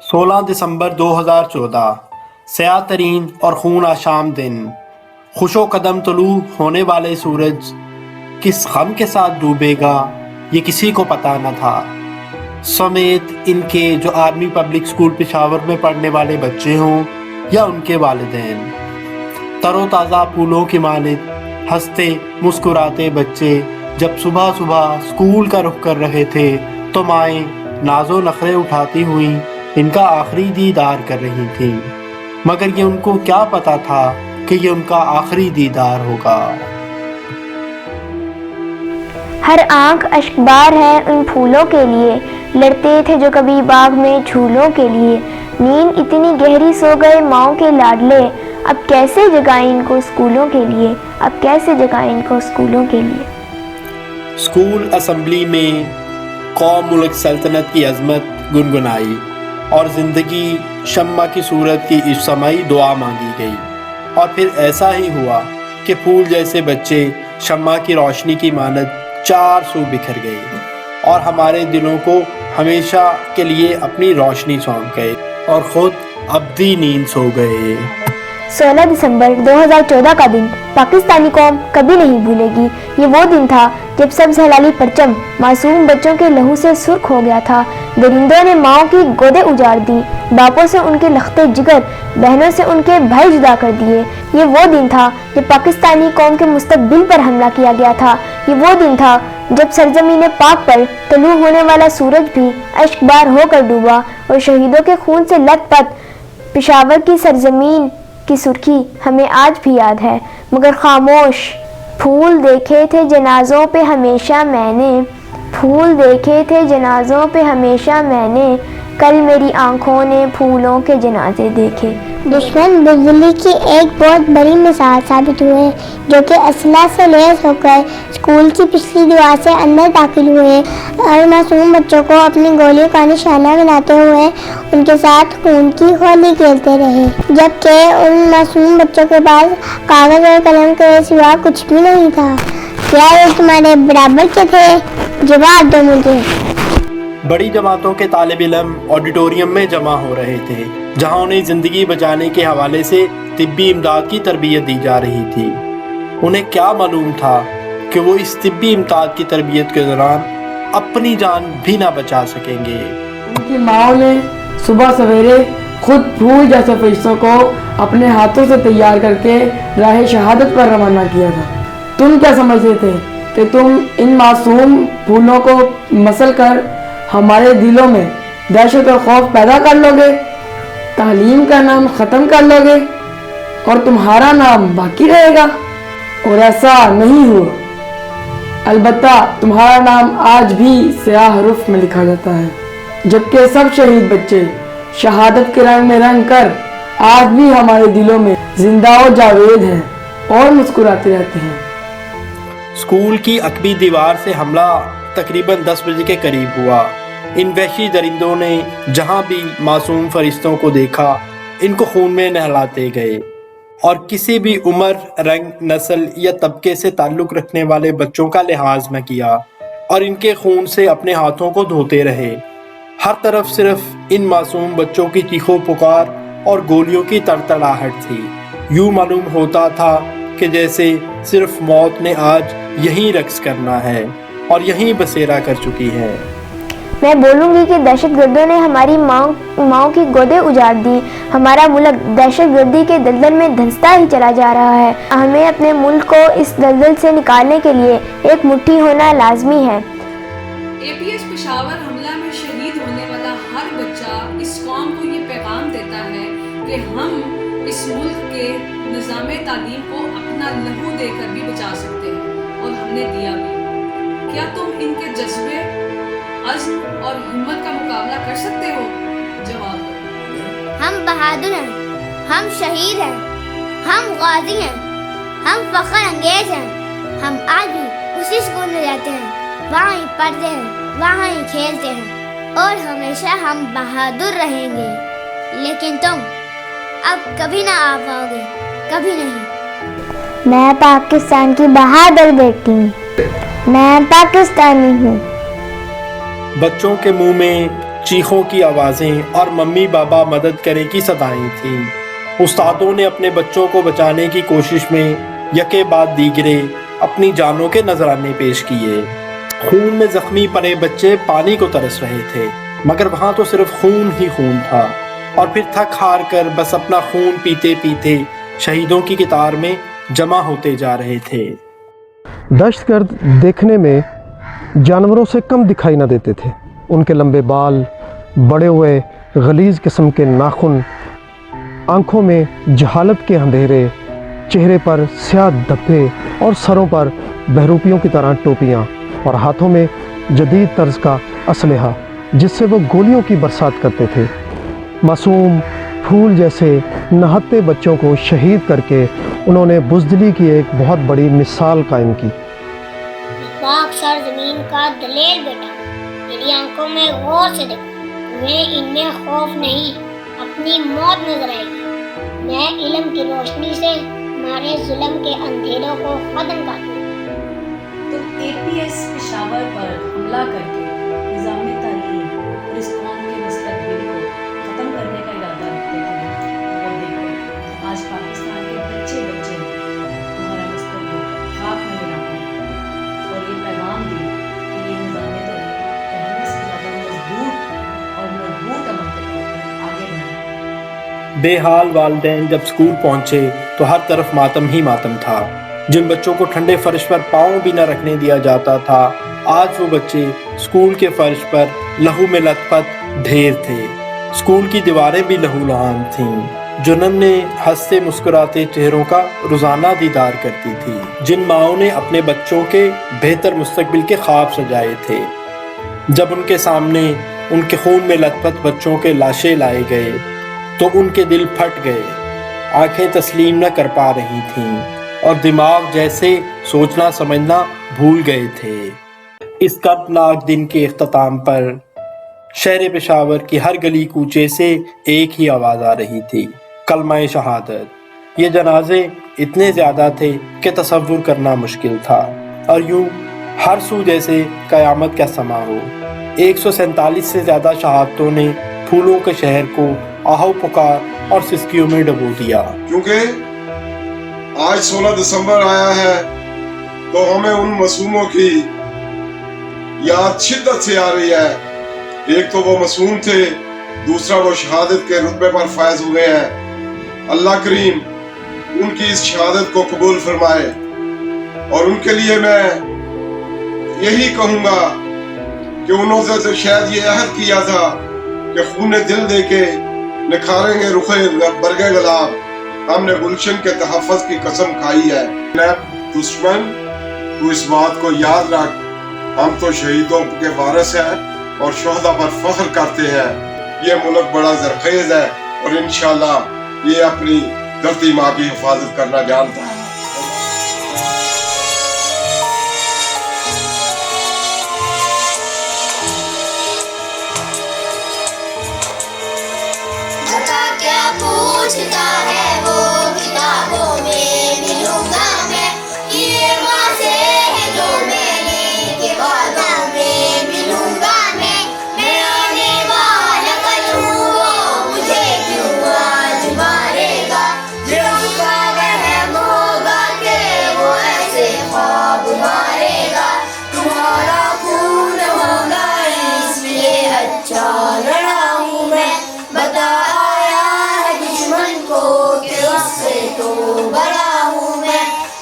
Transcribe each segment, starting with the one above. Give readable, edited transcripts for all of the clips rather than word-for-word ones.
16 دسمبر 2014 سیاہ ترین اور خون آشام دن، خوش و قدم طلوع ہونے والے سورج کس غم کے ساتھ ڈوبے گا یہ کسی کو پتہ نہ تھا، سمیت ان کے جو آرمی پبلک اسکول پشاور میں پڑھنے والے بچے ہوں یا ان کے والدین۔ تر و تازہ پھولوں کی مانند ہنستے مسکراتے بچے جب صبح صبح اسکول کا رخ کر رہے تھے تو مائیں ناز و نخرے اٹھاتی ہوئیں ان کا آخری دیدار کر رہی تھیں، مگر یہ ان کو کیا پتا تھا کہ یہ ان کا آخری دیدار ہوگا۔ ہر آنکھ اشکبار ہے ان پھولوں کے لیے، لڑتے تھے جو کبھی باغ میں جھولوں کے لیے، نیند اتنی گہری سو گئے ماؤں کے لاڈلے، اب کیسے جگائیں ان کو اسکولوں کے لیے، اب کیسے جگائیں ان کو اسکولوں کے لیے۔ اسکول اسمبلی میں قوم ملک سلطنت کی عظمت گنگنائی اور زندگی شمع کی صورت کی اجتماعی دعا مانگی گئی، اور پھر ایسا ہی ہوا کہ پھول جیسے بچے شمع کی روشنی کی مانند چار سو بکھر گئے اور ہمارے دلوں کو ہمیشہ کے لیے اپنی روشنی سونپ گئے اور خود ابدی نیند سو گئے۔ 16 دسمبر 2014 کا دن پاکستانی قوم کبھی نہیں بھولے گی۔ یہ وہ دن تھا جب سبز ہلالی پرچم معصوم بچوں کے لہو سے سرخ ہو گیا تھا، درندوں نے ماؤں کی گودیں اجاڑ دی، باپوں سے ان کے لختے جگر، بہنوں سے ان کے بھائی جدا کر دیے۔ یہ وہ دن تھا جب پاکستانی قوم کے مستقبل پر حملہ کیا گیا تھا۔ یہ وہ دن تھا جب سرزمین پاک پر طلوع ہونے والا سورج بھی اشکبار ہو کر ڈوبا اور شہیدوں کے خون سے لت پت پشاور کی سرزمین کی سرخی ہمیں آج بھی یاد ہے، مگر خاموش۔ پھول دیکھے تھے جنازوں پہ ہمیشہ میں نے، پھول دیکھے تھے جنازوں پہ ہمیشہ میں نے، کل میری آنکھوں نے پھولوں کے جنازے دیکھے۔ دشمن بزدلی کی ایک بہت بڑی مثال ثابت ہوئے، جو کہ اسلحہ سے لیس ہو کر اسکول کی پچھلی دیوار سے اندر داخل ہوئے اور معصوم بچوں کو اپنی گولیوں کا نشانہ بناتے ہوئے ان کے ساتھ خون کی ہولی کھیلتے رہے، جبکہ ان معصوم بچوں کے پاس کاغذ اور قلم کے سوا کچھ بھی نہیں تھا۔ کیا یہ تمہارے برابر کے تھے؟ جواب دو مجھے۔ بڑی جماعتوں کے طالب علم آڈیٹوریم میں جمع ہو رہے تھے، جہاں انہیں زندگی بچانے کے حوالے سے طبی امداد کی تربیت دی جا رہی تھی۔ انہیں کیا معلوم تھا کہ وہ اس طبی امداد کی تربیت کے دوران اپنی جان بھی نہ بچا سکیں گے۔ ان کی ماؤں نے صبح سویرے خود پھول جیسے فرشتوں کو اپنے ہاتھوں سے تیار کر کے راہ شہادت پر روانہ کیا تھا۔ تم کیا سمجھتے تھے کہ تم ان معصوم پھولوں کو مسل کر ہمارے دلوں میں دہشت اور خوف پیدا کر لو گے، تعلیم کا نام ختم کر لو گے اور تمہارا نام باقی رہے گا؟ اور ایسا نہیں ہوا۔ البتہ تمہارا نام آج بھی سیاہ حروف میں لکھا جاتا ہے، جبکہ سب شہید بچے شہادت کے رنگ میں رنگ کر آج بھی ہمارے دلوں میں زندہ و جاوید ہیں اور مسکراتے رہتے ہیں۔ اسکول کی عقبی دیوار سے حملہ تقریباً 10 بجے کے قریب ہوا۔ ان وحشی درندوں نے جہاں بھی معصوم فرشتوں کو دیکھا ان کو خون میں نہلاتے گئے اور کسی بھی عمر، رنگ، نسل یا طبقے سے تعلق رکھنے والے بچوں کا لحاظ نہ کیا اور ان کے خون سے اپنے ہاتھوں کو دھوتے رہے۔ ہر طرف صرف ان معصوم بچوں کی چیخو پکار اور گولیوں کی تڑتڑاہٹ تھی۔ یوں معلوم ہوتا تھا کہ جیسے صرف موت نے آج یہیں رقص کرنا ہے اور یہیں بسیرا کر چکی ہے۔ میں بولوں گی کہ دہشت گردوں نے ہماری ماؤں کی گودیں اجاڑ دی۔ ہمارا ملک دہشت گردی کے دلدل میں دھنستا ہی چلا جا رہا ہے۔ ہمیں اپنے ملک کو اس دلدل سے نکالنے کے لیے ایک مٹھی ہونا لازمی ہے۔ APS پشاور حملہ میں شہید ہونے والا ہر بچہ اس قوم کو یہ پیغام دیتا ہے کہ ہم اس ملک کے نظام تعلیم کو اپنا لہو دے کر بھی بچا سکتے ہیں، اور ہم نے دیا بھی۔ کیا تم ان کے جذبے، عزم اور ہمت کا مقابلہ کر سکتے ہو؟ جواب دو۔ ہم بہادر ہیں، ہم شہید ہیں، ہم غازی ہیں، ہم فخر انگیز ہیں۔ ہم آج بھی اسی اسکول میں جاتے ہیں، وہاں ہی پڑھتے ہیں، وہاں ہی کھیلتے ہیں، اور ہمیشہ ہم بہادر رہیں گے۔ لیکن تم اب کبھی نہ آ پاؤ گے، کبھی نہیں۔ میں پاکستان کی بہادر بیٹی ہوں، میں پاکستانی ہوں۔ بچوں کے منہ میں چیخوں کی آوازیں اور ممی بابا مدد کریں کی صدائیں تھیں۔ استادوں نے اپنے بچوں کو بچانے کی کوشش میں یکے بعد دیگرے اپنی جانوں کے نذرانے پیش کیے۔ خون میں زخمی پڑے بچے پانی کو ترس رہے تھے، مگر وہاں تو صرف خون ہی خون تھا، اور پھر تھک ہار کر بس اپنا خون پیتے پیتے شہیدوں کی قطار میں جمع ہوتے جا رہے تھے۔ دہشت گرد دیکھنے میں جانوروں سے کم دکھائی نہ دیتے تھے۔ ان کے لمبے بال، بڑے ہوئے غلیظ قسم کے ناخن، آنکھوں میں جہالت کے اندھیرے، چہرے پر سیاہ دھبے اور سروں پر بہروپیوں کی طرح ٹوپیاں، اور ہاتھوں میں جدید طرز کا اسلحہ جس سے وہ گولیوں کی برسات کرتے تھے۔ معصوم پھول جیسے نہتے بچوں کو شہید کر کے انہوں نے بزدلی کی ایک بہت بڑی مثال قائم کی۔ پاک سرزمین کا دلیر بیٹا، میری آنکھوں میں غور سے دیکھو، تمہیں ان میں خوف نہیں، اپنی موت نظر آئے گی۔ میں علم کی روشنی سے تمہارے ظلم کے اندھیروں کو ختم کر دوں۔ تم APS پشاور پر حملہ کر کے نظام تعلیم اور اس قوم کے مستقبل کو ختم کرنے کا ارادہ رکھتے تھے، مگر دیکھو آج پاکستان کے بچے تمہارا مستقبل خاک میں ملا ہے، اور یہ پیغام دی کہ یہ نظام تعلیم پہلے سے زیادہ مضبوط عمل کے طور پر آگے بڑھے۔ بے حال والدین جب اسکول پہنچے تو ہر طرف ماتم ہی ماتم تھا۔ جن بچوں کو ٹھنڈے فرش پر پاؤں بھی نہ رکھنے دیا جاتا تھا، آج وہ بچے اسکول کے فرش پر لہو میں لت پت ڈھیر تھے۔ اسکول کی دیواریں بھی لہو لہان تھیں، جو ننھے ہنستے مسکراتے چہروں کا روزانہ دیدار کرتی تھی۔ جن ماؤں نے اپنے بچوں کے بہتر مستقبل کے خواب سجائے تھے، جب ان کے سامنے ان کے خون میں لت پت بچوں کے لاشیں لائے گئے تو ان کے دل پھٹ گئے، آنکھیں تسلیم نہ کر پا رہی تھیں، اور دماغ جیسے سوچنا سمجھنا بھول گئے تھے۔ اس کردناک دن کے اختتام پر شہر پشاور کی ہر گلی کوچے سے ایک ہی آواز آ رہی تھی، کلمہ شہادت۔ یہ جنازے اتنے زیادہ تھے کہ تصور کرنا مشکل تھا، اور یوں ہر سو جیسے قیامت کا سما ہو۔ 147 سے زیادہ شہادتوں نے پھولوں کے شہر کو آہو پکار اور سسکیوں میں ڈبو دیا۔ کیونکہ آج 16 دسمبر آیا ہے تو ہمیں ان معصوموں کی یاد شدت سے آ رہی ہے۔ ایک تو وہ معصوم تھے، دوسرا وہ شہادت کے رتبے پر فائز ہوئے ہیں۔ اللہ کریم ان کی اس شہادت کو قبول فرمائے، اور ان کے لیے میں یہی کہوں گا کہ انہوں نے تو شاید یہ عہد کیا تھا کہ خون دل دے کے نکھاریں گے رخ برگ گلاب، ہم نے گلشن کے تحفظ کی قسم کھائی ہے۔ دشمن تو اس بات کو یاد رکھ، ہم تو شہیدوں کے وارث ہیں اور شہداء پر فخر کرتے ہیں۔ یہ ملک بڑا زرخیز ہے اور انشاءاللہ یہ اپنی دھرتی ماں کی حفاظت کرنا جانتا ہے۔ پوچھتا ہے وہ کتابوں میں ملوں گا میں، یہ وعدے ہیں جو میں نے کہ وعدوں میں ملوں گا میں آنے والا کل ہوں وہ مجھے کیوں آج مارے گا، جو اس کا وہم ہوگا کہ وہ ایسے خواب مارے گا، تمہارا خون ہوگا اس لیے اچھا لڑا ہوں میں، بتا تو بڑا ہوں میں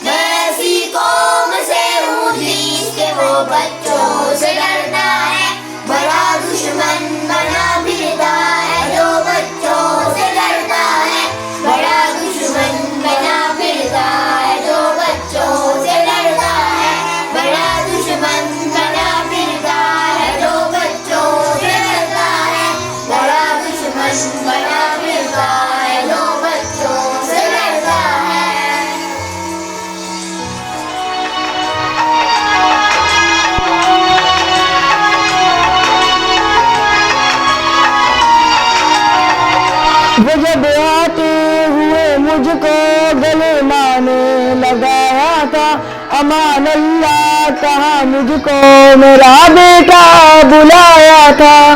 ایسی قوم سے ہوں جس کے وہ بچوں سے ڈرتا ہے، بڑا دشمن بنا پھرتا ہے جو بچوں سے ڈرتا ہے، بڑا دشمن بنا پھرتا ہے جو بچوں سے ڈرتا ہے، بڑا دشمن بنا پھرتا ہے جو بچوں سے ڈرتا ہے، بڑا دشمن بنا پھرتا ہے جو بچوں سے ڈرتا ہے۔ وہ جب آتے ہوئے مجھ کو گلے لانے لگایا تھا، امان اللہ کہا مجھ کو میرا بیٹا بلایا تھا،